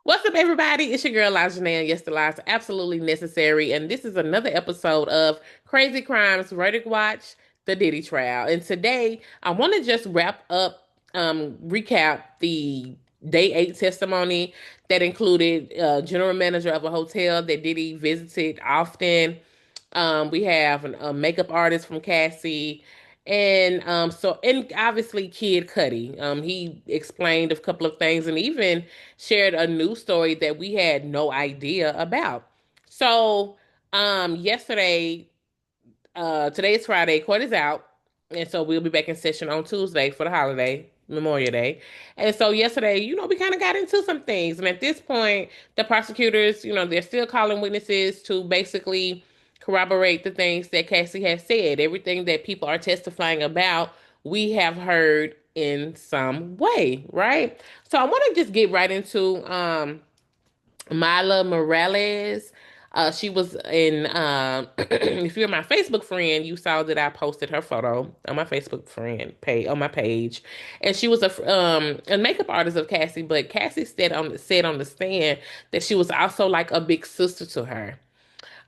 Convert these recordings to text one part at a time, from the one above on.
What's up, everybody? It's your girl, Elijah, and yes, the lies are absolutely necessary. And this is another episode of Crazy Crimes Verdict Watch, the Diddy trial. And today, I want to just wrap up, recap the day 8 testimony that included general manager of a hotel that Diddy visited often. We have a makeup artist from Cassie. And obviously Kid Cudi. He explained a couple of things and even shared a news story that we had no idea about. So, yesterday, today is Friday, court is out, and so we'll be back in session on Tuesday for the holiday, Memorial Day. And so yesterday, we kind of got into some things, and at this point, the prosecutors, they're still calling witnesses to basically corroborate the things that Cassie has said. Everything that people are testifying about, we have heard in some way, right? So I want to just get right into Mila Morales. She was in, if you're my Facebook friend, you saw that I posted her photo on my Facebook friend page, on my page. And she was a makeup artist of Cassie, but Cassie said on the stand that she was also like a big sister to her.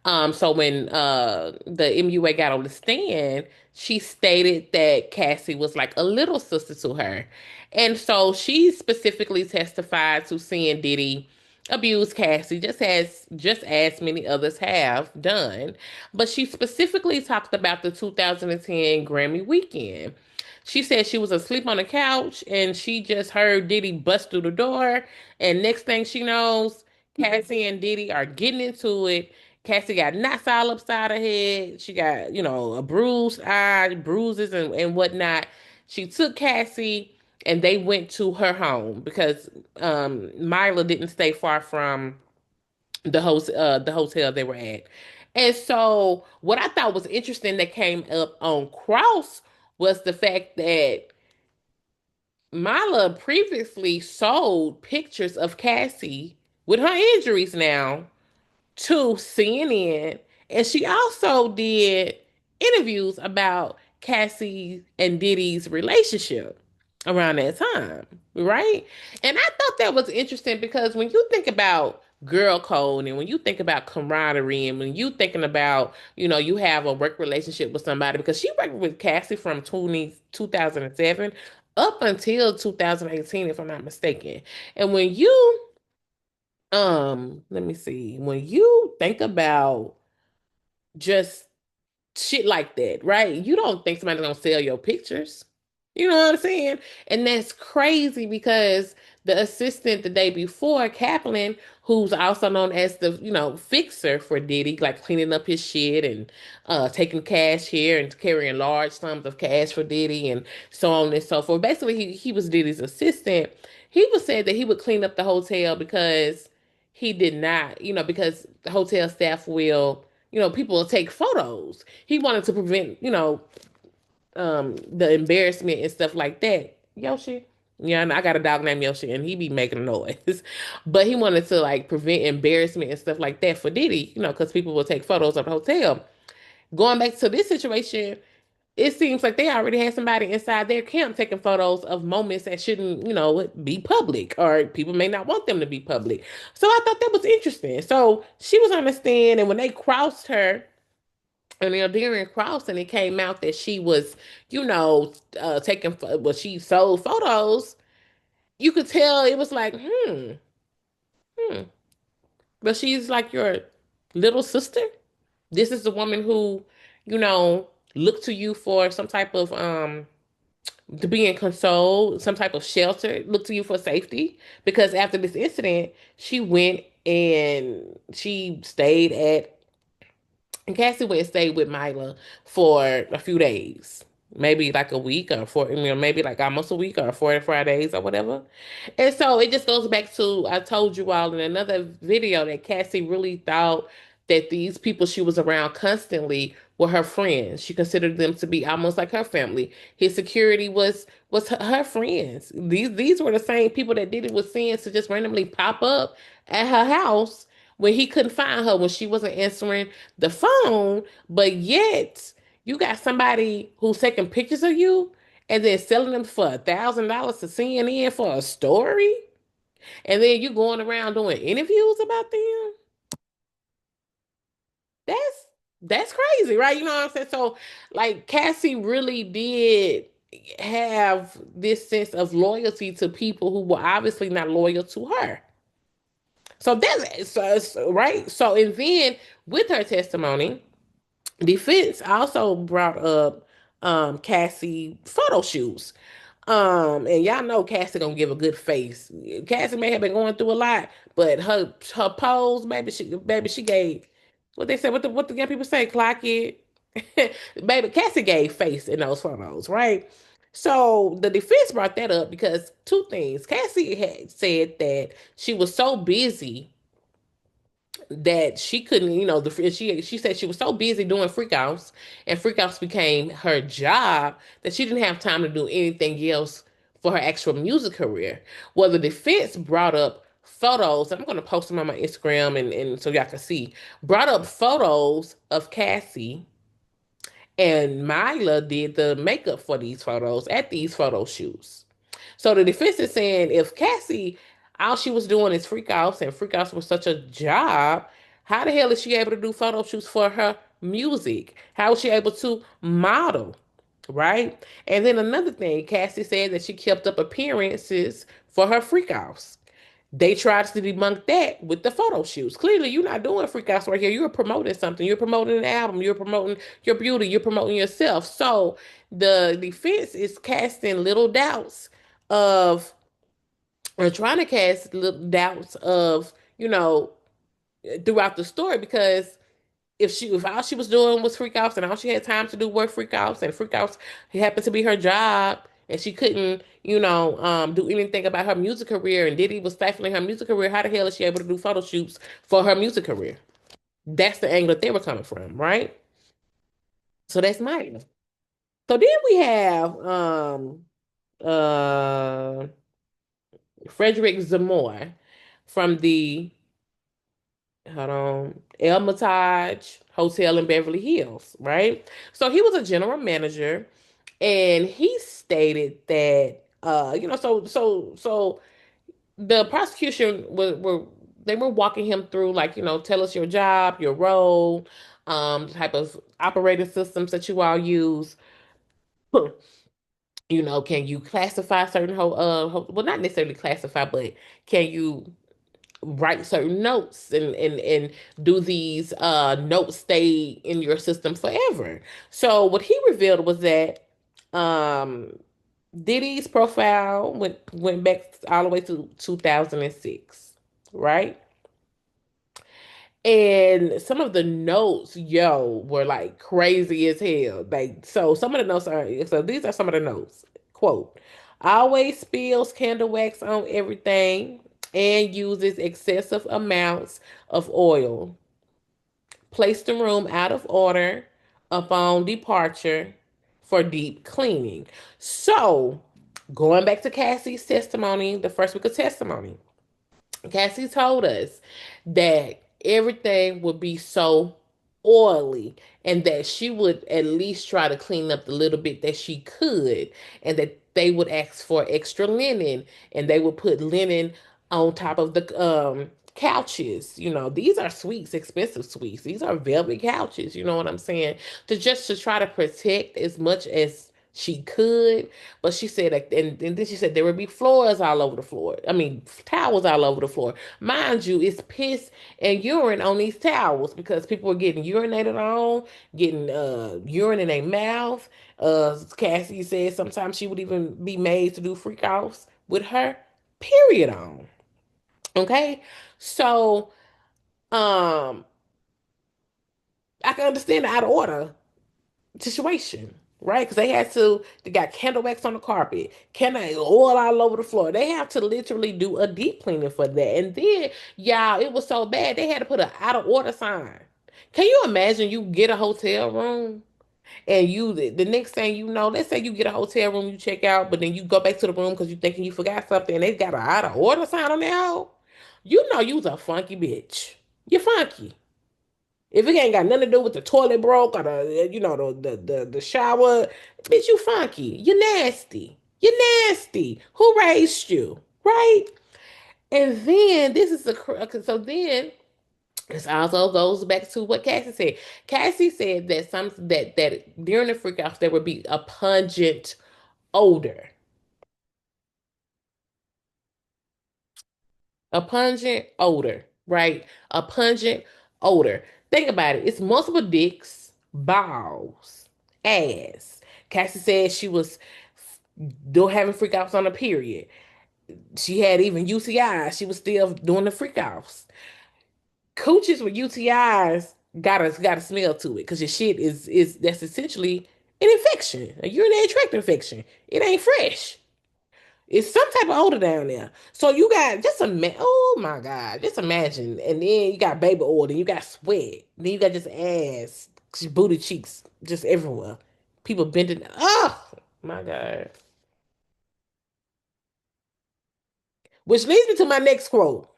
So when the MUA got on the stand, she stated that Cassie was like a little sister to her. And so she specifically testified to seeing Diddy abuse Cassie just as many others have done. But she specifically talked about the 2010 Grammy weekend. She said she was asleep on the couch and she just heard Diddy bust through the door. And next thing she knows, Cassie and Diddy are getting into it. Cassie got knots all upside her head. She got, a bruised eye, bruises and whatnot. She took Cassie and they went to her home because Mila didn't stay far from the hotel they were at. And so what I thought was interesting that came up on Cross was the fact that Mila previously sold pictures of Cassie with her injuries now to CNN, and she also did interviews about Cassie and Diddy's relationship around that time, right? And I thought that was interesting because when you think about girl code and when you think about camaraderie and when you thinking about, you have a work relationship with somebody because she worked with Cassie from 2007 up until 2018, if I'm not mistaken. And when you let me see. When you think about just shit like that, right? You don't think somebody's gonna sell your pictures. You know what I'm saying? And that's crazy because the assistant the day before, Kaplan, who's also known as the, fixer for Diddy, like cleaning up his shit and taking cash here and carrying large sums of cash for Diddy and so on and so forth. Basically, he was Diddy's assistant. He was said that he would clean up the hotel because he did not, because the hotel staff will people will take photos. He wanted to prevent, the embarrassment and stuff like that. Yoshi. Yeah, and I got a dog named Yoshi and he be making a noise. But he wanted to like prevent embarrassment and stuff like that for Diddy, because people will take photos of the hotel. Going back to this situation, it seems like they already had somebody inside their camp taking photos of moments that shouldn't, be public or people may not want them to be public. So I thought that was interesting. So she was on the stand and when they crossed her, and then during crossing, it came out that she was, taking, well, she sold photos. You could tell it was like, hmm. But she's like your little sister. This is the woman who, you know, looked to you for some type of to be in console, some type of shelter, looked to you for safety. Because after this incident, she went and she stayed at and Cassie went and stayed with Mila for a few days, maybe like a week or maybe like almost a week or 45 days or whatever. And so it just goes back to I told you all in another video that Cassie really thought that these people she was around constantly were her friends. She considered them to be almost like her family. His security was her friends. These were the same people that Diddy was seeing to just randomly pop up at her house when he couldn't find her when she wasn't answering the phone, but yet you got somebody who's taking pictures of you and then selling them for $1,000 to CNN for a story. And then you going around doing interviews about them. That's that's crazy, right? You know what I'm saying? So like Cassie really did have this sense of loyalty to people who were obviously not loyal to her. So right. So and then with her testimony, defense also brought up Cassie photo shoots. And y'all know Cassie gonna give a good face. Cassie may have been going through a lot, but her pose, baby, she gave what they said, what the young people say, clock it. Baby, Cassie gave face in those photos, right? So the defense brought that up because two things. Cassie had said that she was so busy that she couldn't, she said she was so busy doing freakouts, and freakouts became her job that she didn't have time to do anything else for her actual music career. Well, the defense brought up photos. I'm going to post them on my Instagram and so y'all can see. Brought up photos of Cassie and Mila did the makeup for these photos at these photo shoots. So the defense is saying if Cassie, all she was doing is freakouts and freakouts was such a job, how the hell is she able to do photo shoots for her music? How is she able to model? Right? And then another thing, Cassie said that she kept up appearances for her freakouts. They tried to debunk that with the photo shoots. Clearly, you're not doing freakouts right here. You're promoting something. You're promoting an album. You're promoting your beauty. You're promoting yourself. So the defense is casting little doubts of, or trying to cast little doubts of, throughout the story because if all she was doing was freakouts and all she had time to do were freakouts and freakouts happened to be her job and she couldn't, do anything about her music career and Diddy was stifling her music career, how the hell is she able to do photo shoots for her music career? That's the angle that they were coming from, right? So that's mine. So then we have uh Frederick Zamore from the hold on, Elmitage Hotel in Beverly Hills, right? So he was a general manager, and he stated that, so the prosecution they were walking him through, like, tell us your job, your role, the type of operating systems that you all use. Can you classify certain well, not necessarily classify, but can you write certain notes and do these notes stay in your system forever? So what he revealed was that um Diddy's profile went back all the way to 2006, right? And some of the notes, were like crazy as hell. Like, so some of the notes are, so these are some of the notes. Quote, always spills candle wax on everything and uses excessive amounts of oil. Place the room out of order upon departure for deep cleaning. So, going back to Cassie's testimony, the first week of testimony, Cassie told us that everything would be so oily and that she would at least try to clean up the little bit that she could, and that they would ask for extra linen and they would put linen on top of the couches. These are suites, expensive suites. These are velvet couches, you know what I'm saying? To try to protect as much as she could. But she said, and then she said there would be floors all over the floor. I mean, towels all over the floor. Mind you, it's piss and urine on these towels because people were getting urinated on, getting urine in their mouth. Cassie said sometimes she would even be made to do freak offs with her period on. Okay, so um, I can understand the out of order situation, right? Because they got candle wax on the carpet, candle oil all over the floor. They have to literally do a deep cleaning for that. And then, y'all, it was so bad they had to put an out of order sign. Can you imagine you get a hotel room and the next thing you know, let's say you get a hotel room, you check out, but then you go back to the room because you thinking you forgot something and they got an out of order sign on there. You know you's a funky bitch. You're funky. If it ain't got nothing to do with the toilet broke or the shower, bitch, you funky. You nasty. You nasty. Who raised you? Right? And then this is okay, so then this also goes back to what Cassie said. Cassie said that that during the freak outs there would be a pungent odor. A pungent odor, right? A pungent odor. Think about it. It's multiple dicks, balls, ass. Cassie said she was still having freakouts on her period. She had even UTIs. She was still doing the freakouts. Cooches with UTIs got a smell to it because your shit is that's essentially an infection, a urinary tract infection. It ain't fresh. It's some type of odor down there. So you got just oh my God, just imagine. And then you got baby oil, then you got sweat, then you got just ass, booty cheeks, just everywhere. People bending. Oh my God. Which leads me to my next quote.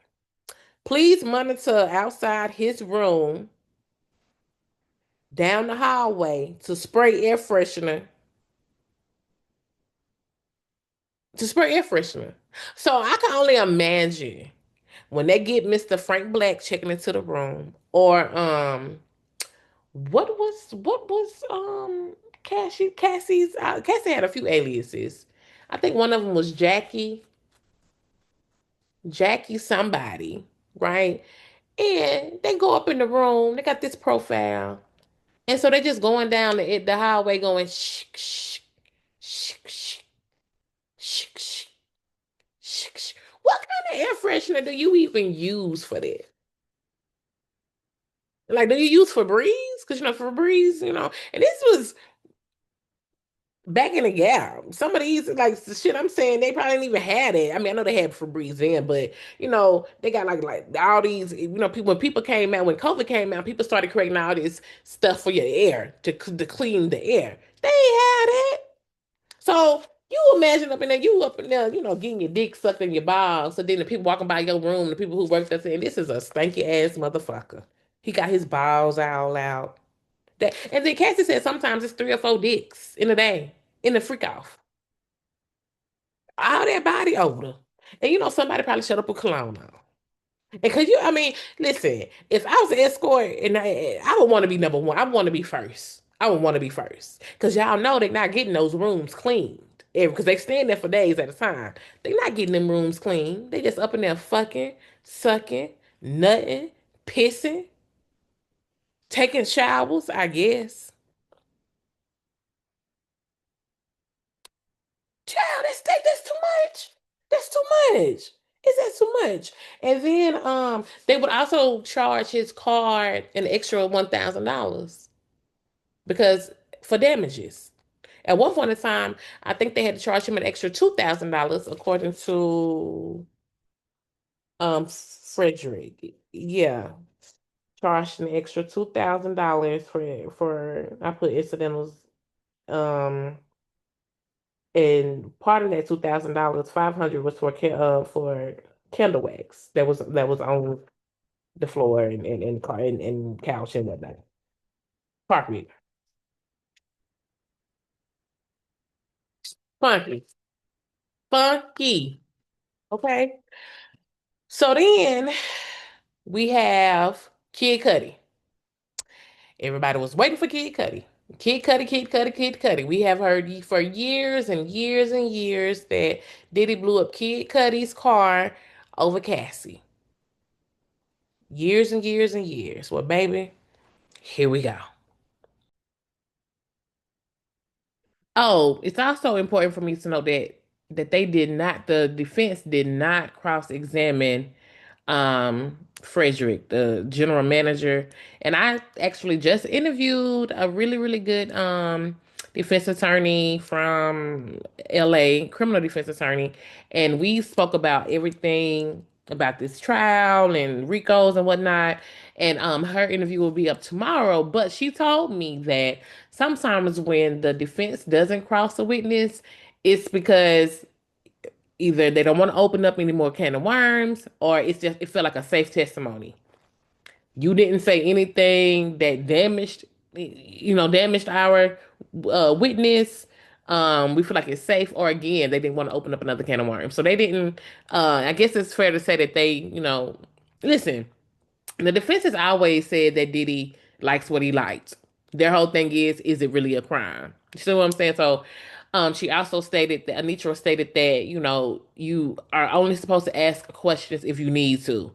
Please monitor outside his room, down the hallway to spray air freshener. So I can only imagine when they get Mr. Frank Black checking into the room, or what was Cassie had a few aliases. I think one of them was Jackie somebody, right? And they go up in the room, they got this profile. And so they just going down the highway going shh, shh, shh, shh, shh, shh, shh, shh. What kind of air freshener do you even use for that? Like, do you use Febreze? Because Febreze, and this was back in the gap. Some of these, like the shit I'm saying, they probably didn't even had it. I mean, I know they had Febreze then, but they got like all these, people when people came out, when COVID came out, people started creating all this stuff for your air to clean the air. They ain't had it. So you imagine up in there, getting your dick sucked in your balls. So then the people walking by your room, the people who work there saying, this is a stanky ass motherfucker. He got his balls all out. And then Cassie said sometimes it's 3 or 4 dicks in a day in the freak off. All that body odor. And somebody probably shut up with cologne on. Because I mean, listen, if I was an escort and I would want to be number one, I want to be first. I would want to be first. Because y'all know they're not getting those rooms cleaned. Because they stand there for days at a time. They're not getting them rooms clean. They just up in there fucking, sucking, nutting, pissing, taking showers, I guess. Child, that's too much. That's too much. Is that too much? And then they would also charge his card an extra $1,000 because for damages. At one point in time, I think they had to charge him an extra $2,000 according to Frederick. Yeah. Charged an extra $2,000 for I put incidentals. Um And part of that $2,000, 500 was for candle wax that was on the floor and couch and whatnot. Carpet. Funky. Funky. Okay. So then we have Kid Cudi. Everybody was waiting for Kid Cudi. Kid Cudi, Kid Cudi, Kid Cudi. We have heard for years and years and years that Diddy blew up Kid Cudi's car over Cassie. Years and years and years. Well, baby, here we go. Oh, it's also important for me to know that the defense did not cross-examine Frederick, the general manager. And I actually just interviewed a really, really good defense attorney from LA, criminal defense attorney, and we spoke about everything about this trial and Rico's and whatnot. And her interview will be up tomorrow, but she told me that sometimes when the defense doesn't cross a witness, it's because either they don't want to open up any more can of worms or it felt like a safe testimony. You didn't say anything that damaged our witness. We feel like it's safe, or again, they didn't want to open up another can of worms. So they didn't, I guess it's fair to say that they, listen, the defense has always said that Diddy likes what he likes. Their whole thing is it really a crime? You see what I'm saying? So, she also stated that Anitra stated that you are only supposed to ask questions if you need to.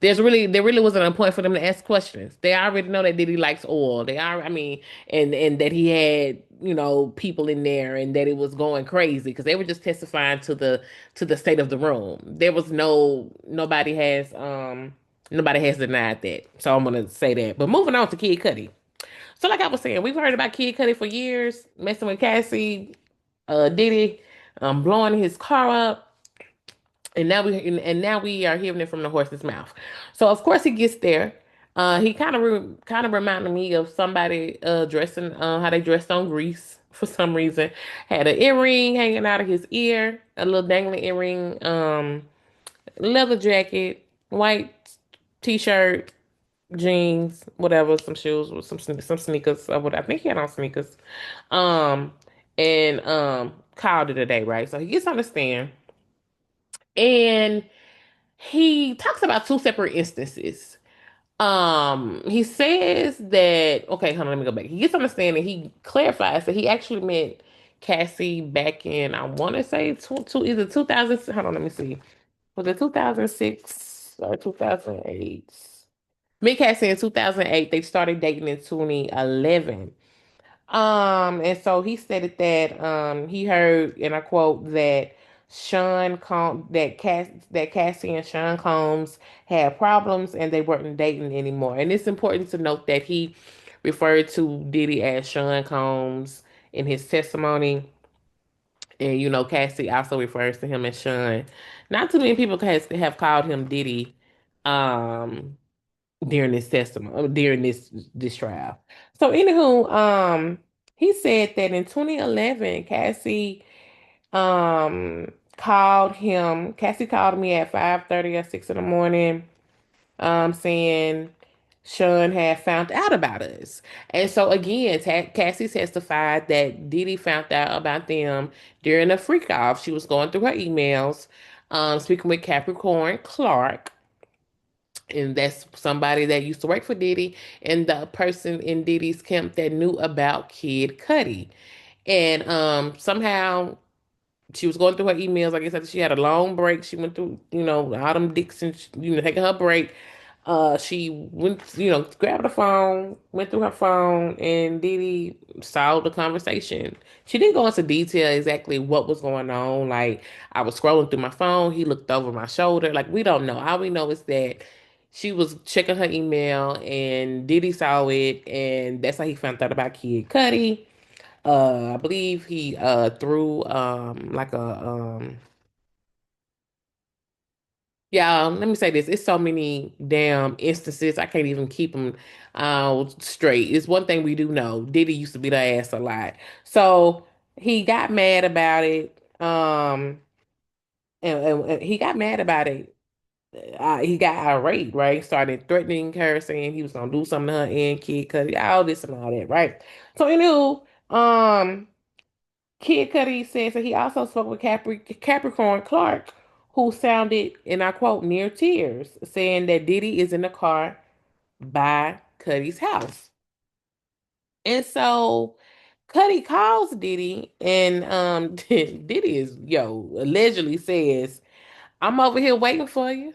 There really wasn't a point for them to ask questions. They already know that Diddy likes oil. They are, I mean, and that he had people in there, and that it was going crazy because they were just testifying to the state of the room. There was nobody has denied that. So I'm gonna say that. But moving on to Kid Cudi. So like I was saying, we've heard about Kid Cudi for years, messing with Cassie, Diddy, blowing his car up. And now we are hearing it from the horse's mouth. So of course he gets there. He kind of reminded me of somebody dressing how they dressed on Grease for some reason. Had an earring hanging out of his ear, a little dangling earring, leather jacket, white t-shirt, jeans, whatever, some shoes with some sneakers or what I think he had on sneakers. Um and called it a day, right? So he gets on the stand and he talks about two separate instances. He says that, okay, hold on, let me go back. He gets on the stand and he clarifies that he actually met Cassie back in, I want to say, either 2000, hold on, let me see. Was it 2006 or 2008? Met Cassie in 2008. They started dating in 2011. And so he stated that he heard, and I quote, that Cassie and Sean Combs had problems and they weren't dating anymore. And it's important to note that he referred to Diddy as Sean Combs in his testimony. And Cassie also refers to him as Sean. Not too many people have called him Diddy um during this testimony, during this trial. So anywho, he said that in 2011, Cassie called me at 5:30 or 6 in the morning, saying Sean had found out about us. And so again, Cassie testified that Diddy found out about them during a freak off. She was going through her emails, speaking with Capricorn Clark, and that's somebody that used to work for Diddy and the person in Diddy's camp that knew about Kid Cudi. And somehow she was going through her emails. Like I said, she had a long break. She went through, Autumn Dixon, taking her break. She went, grabbed the phone, went through her phone, and Didi saw the conversation. She didn't go into detail exactly what was going on. Like, I was scrolling through my phone, he looked over my shoulder. Like, we don't know. All we know is that she was checking her email, and Diddy saw it, and that's how he found out about Kid Cudi. I believe he threw like a yeah, let me say this. It's so many damn instances. I can't even keep them straight. It's one thing we do know. Diddy used to beat her ass a lot. So he got mad about it. And he got mad about it. He got irate, right? Started threatening her, saying he was gonna do something to her and Kid Cudi, all this and all that, right? So anywho, Kid Cudi says that he also spoke with Capricorn Clark, who sounded, and I quote, near tears, saying that Diddy is in the car by Cudi's house. And so Cudi calls Diddy, and Diddy is, allegedly says, I'm over here waiting for you.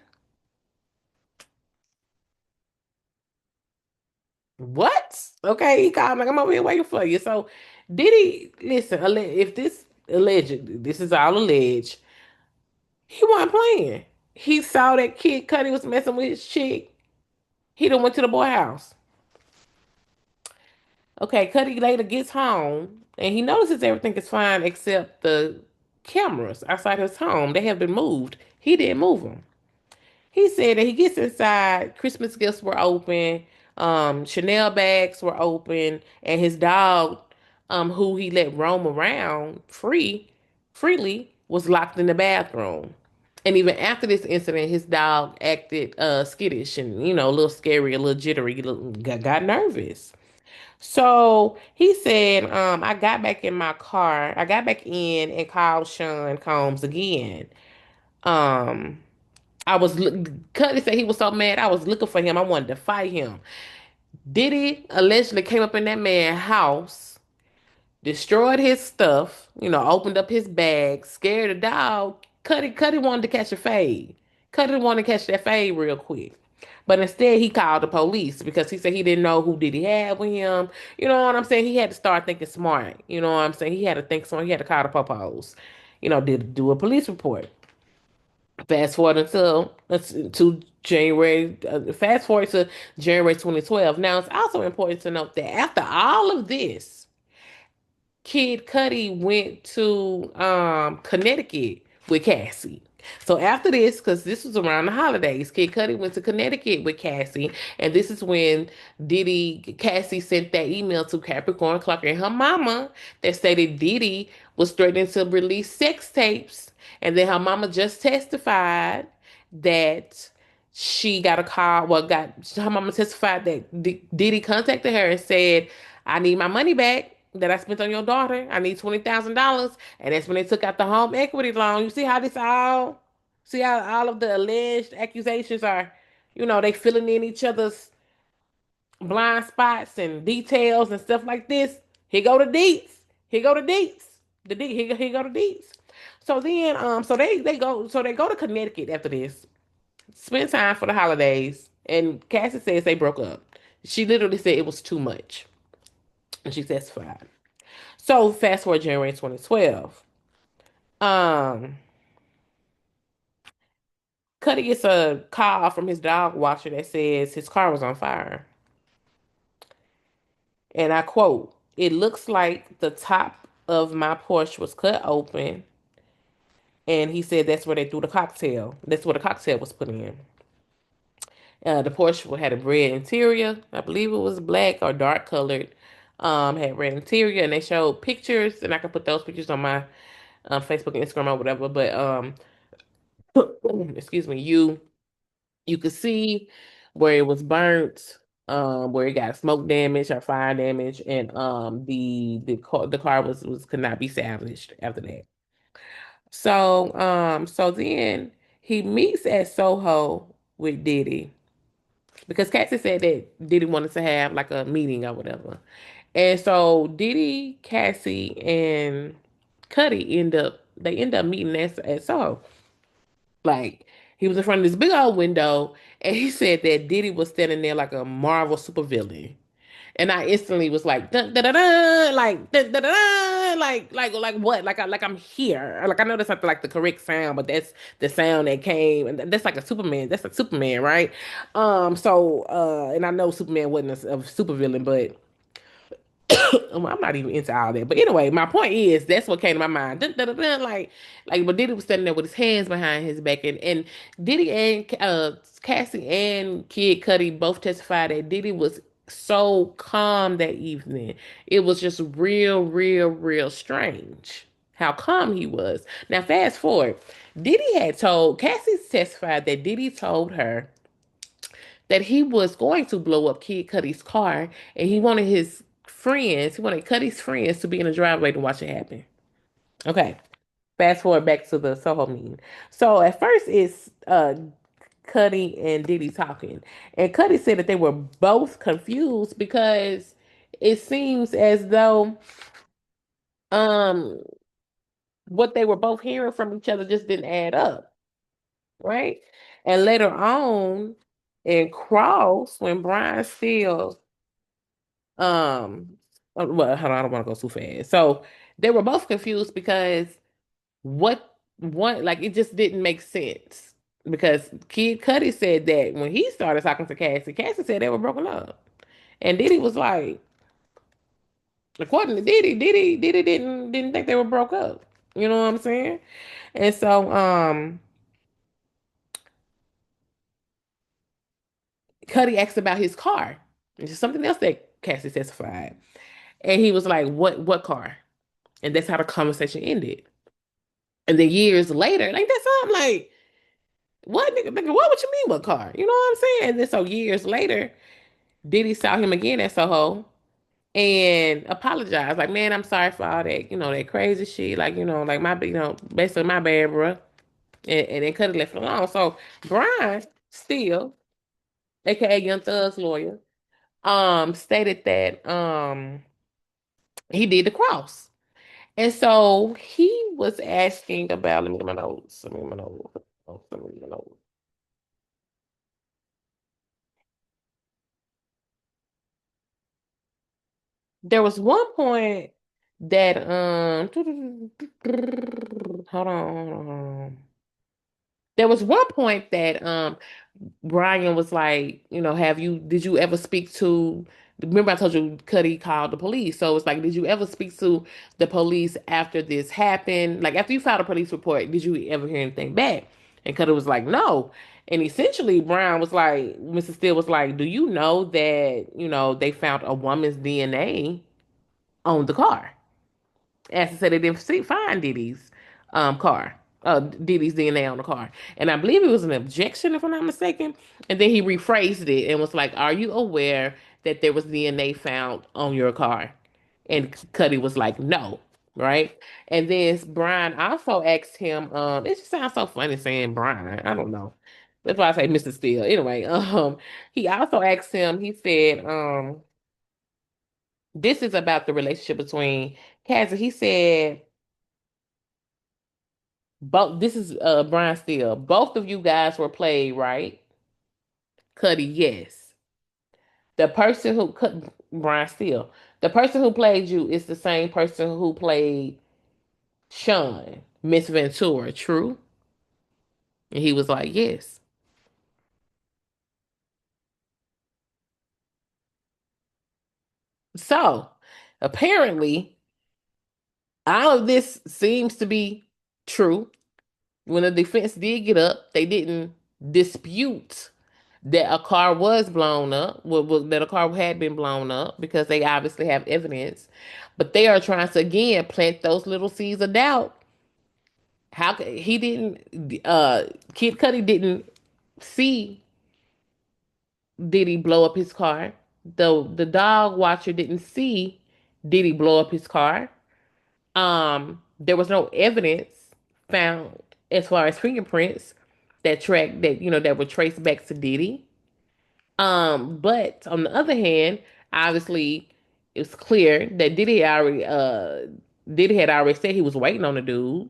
What? Okay, he called, like, I'm over here waiting for you. So Diddy, listen, if this alleged, this is all alleged, he wasn't playing. He saw that Kid Cudi was messing with his chick. He done went to the boy house. Okay, Cudi later gets home and he notices everything is fine except the cameras outside his home. They have been moved. He didn't move them. He said that he gets inside, Christmas gifts were open, Chanel bags were open, and his dog, who he let roam around freely, was locked in the bathroom. And even after this incident, his dog acted skittish and, a little scary, a little jittery, got nervous. So he said, I got back in my car. I got back in and called Sean Combs again. Um, Cuddy said he was so mad. I was looking for him. I wanted to fight him. Diddy allegedly came up in that man's house, destroyed his stuff, opened up his bag, scared the dog. Cuddy wanted to catch a fade. Cuddy wanted to catch that fade real quick. But instead, he called the police because he said he didn't know who did he have with him. You know what I'm saying? He had to start thinking smart. You know what I'm saying? He had to think smart. He had to call the popos. Did do a police report. Fast forward to January. Fast forward to January 2012. Now, it's also important to note that after all of this, Kid Cudi went to Connecticut with Cassie. So after this, because this was around the holidays, Kid Cudi went to Connecticut with Cassie, and this is when Cassie sent that email to Capricorn Clark and her mama that stated Diddy was threatening to release sex tapes, and then her mama just testified that she got a call. Well, got her mama testified that Diddy contacted her and said, "I need my money back that I spent on your daughter. I need $20,000." And that's when they took out the home equity loan. You see how see how all of the alleged accusations are, they filling in each other's blind spots and details and stuff like this. Here go the deets. Here go the deets. Here go the deets. So then, so they go to Connecticut after this, spend time for the holidays, and Cassie says they broke up. She literally said it was too much, and she testified. So fast forward January 2012. Um, Cuddy gets a call from his dog watcher that says his car was on fire. And I quote, "It looks like the top of my Porsche was cut open." And he said that's where they threw the cocktail. That's where the cocktail was put in. The Porsche had a red interior. I believe it was black or dark colored. Had red interior, and they showed pictures, and I can put those pictures on my Facebook and Instagram or whatever. But excuse me, you could see where it was burnt, where it got smoke damage or fire damage, and the car was could not be salvaged after that. So then he meets at Soho with Diddy because Cassie said that Diddy wanted to have like a meeting or whatever. And so Diddy, Cassie, and Cuddy end up meeting at Soho. Like he was in front of this big old window, and he said that Diddy was standing there like a Marvel supervillain. And I instantly was like, dun, dun, dun, dun, like, dun, dun, dun, dun, like what? I'm here. Like I know that's not like the correct sound, but that's the sound that came, and that's like a Superman. That's a Superman, right? And I know Superman wasn't a supervillain, but I'm not even into all that. But anyway, my point is that's what came to my mind. Dun, dun, dun, dun, but Diddy was standing there with his hands behind his back, and Diddy and Cassie and Kid Cudi both testified that Diddy was so calm that evening. It was just real, real, real strange how calm he was. Now, fast forward, Diddy had told Cassie testified that Diddy told her that he was going to blow up Kid Cudi's car, and he wanted Cudi's friends to be in the driveway to watch it happen. Okay, fast forward back to the Soho meeting. So at first it's Cudi and Diddy talking, and Cudi said that they were both confused because it seems as though um what they were both hearing from each other just didn't add up, right? And later on in Cross, when Brian Steele well, hold on, I don't want to go too fast. So they were both confused because what one like it just didn't make sense. Because Kid Cudi said that when he started talking to Cassie, Cassie said they were broken up. And Diddy was like, according to Diddy didn't think they were broke up. You know what I'm saying? And so Cudi asked about his car. Which is something else that Cassie testified. And he was like, what car? And that's how the conversation ended. And then years later, like that's something like, what nigga, what would you mean what car? You know what I'm saying? And then so years later, Diddy saw him again at Soho and apologized. Like, man, I'm sorry for all that, that crazy shit. Like, like my, basically my bad, bruh. And then Cudi left it alone. So Brian still, aka Young Thug's lawyer, stated that he did the cross. And so he was asking about, let me get my notes. Let me get my notes. Let me get my notes. There was one point that hold on, hold on. There was one point that Brian was like, did you ever speak to, remember I told you Cuddy called the police. So it's like, did you ever speak to the police after this happened? Like after you filed a police report, did you ever hear anything back? And Cuddy was like, no. And essentially Brian was like, Mr. Steele was like, do you know that, they found a woman's DNA on the car? As I said, they didn't find Diddy's car, Diddy's DNA on the car. And I believe it was an objection, if I'm not mistaken. And then he rephrased it and was like, are you aware that there was DNA found on your car? And Cuddy was like, no, right? And then Brian also asked him, it just sounds so funny saying Brian. I don't know. That's why I say Mr. Steele. Anyway, he also asked him, he said, this is about the relationship between Cassie. He said, both this is Brian Steele. Both of you guys were played, right? Cuddy, yes. The person who cut Brian Steele. The person who played you is the same person who played Sean, Miss Ventura, true? And he was like, yes. So apparently, all of this seems to be true. When the defense did get up, they didn't dispute that a car was blown up, that a car had been blown up because they obviously have evidence. But they are trying to again plant those little seeds of doubt. He didn't Kid Cudi didn't see Diddy blow up his car. The dog watcher didn't see Diddy blow up his car. There was no evidence found as far as fingerprints that were traced back to Diddy. But on the other hand, obviously, it was clear that Diddy had already said he was waiting on the dude.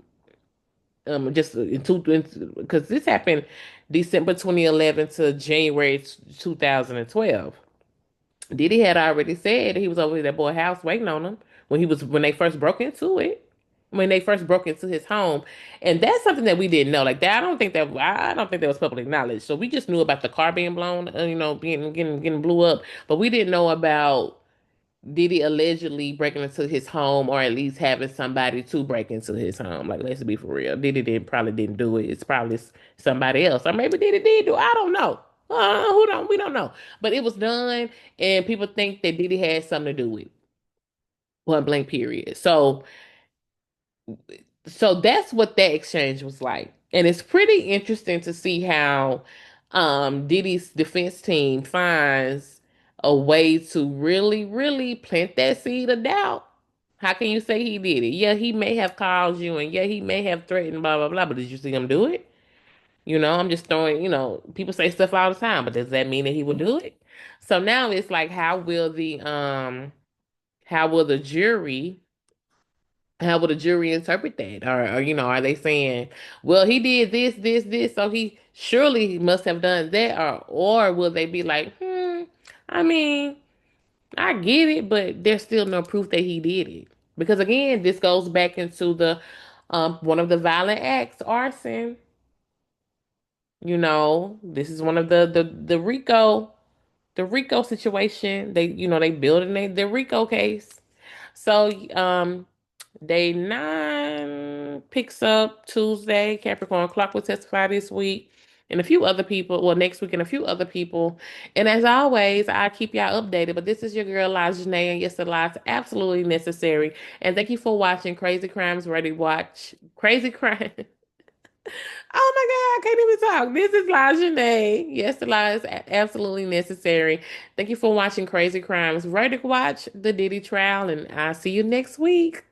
Just in two because this happened December 2011 to January 2012. Diddy had already said he was over at that boy house waiting on him when they first broke into it. When they first broke into his home, and that's something that we didn't know. Like that, I don't think that was public knowledge. So we just knew about the car being blown, being getting blew up, but we didn't know about Diddy allegedly breaking into his home, or at least having somebody to break into his home. Like let's be for real, Diddy probably didn't do it. It's probably somebody else, or maybe Diddy did do. I don't know. Who don't We don't know, but it was done, and people think that Diddy had something to do with it. Point blank. Period. So that's what that exchange was like. And it's pretty interesting to see how Diddy's defense team finds a way to really, really plant that seed of doubt. How can you say he did it? Yeah, he may have called you and yeah, he may have threatened, blah, blah, blah, but did you see him do it? I'm just throwing, people say stuff all the time, but does that mean that he would do it? So now it's like how will the jury how would a jury interpret that? Or are they saying, well, he did this, this, this, so he surely must have done that? Or will they be like, I mean, I get it, but there's still no proof that he did it. Because again, this goes back into the one of the violent acts, arson. This is one of the Rico situation. They building the Rico case. So day 9 picks up Tuesday. Capricorn clock will testify this week. And a few other people, well, next week and a few other people. And as always, I keep y'all updated. But this is your girl, Elijah Janae, and yes, the lies absolutely necessary. And thank you for watching Crazy Crimes Ready Watch. Crazy Crime. Oh my God, I can't even talk. This is La Janae. Yes, the lie is absolutely necessary. Thank you for watching Crazy Crimes. Verdict Watch, the Diddy trial, and I'll see you next week.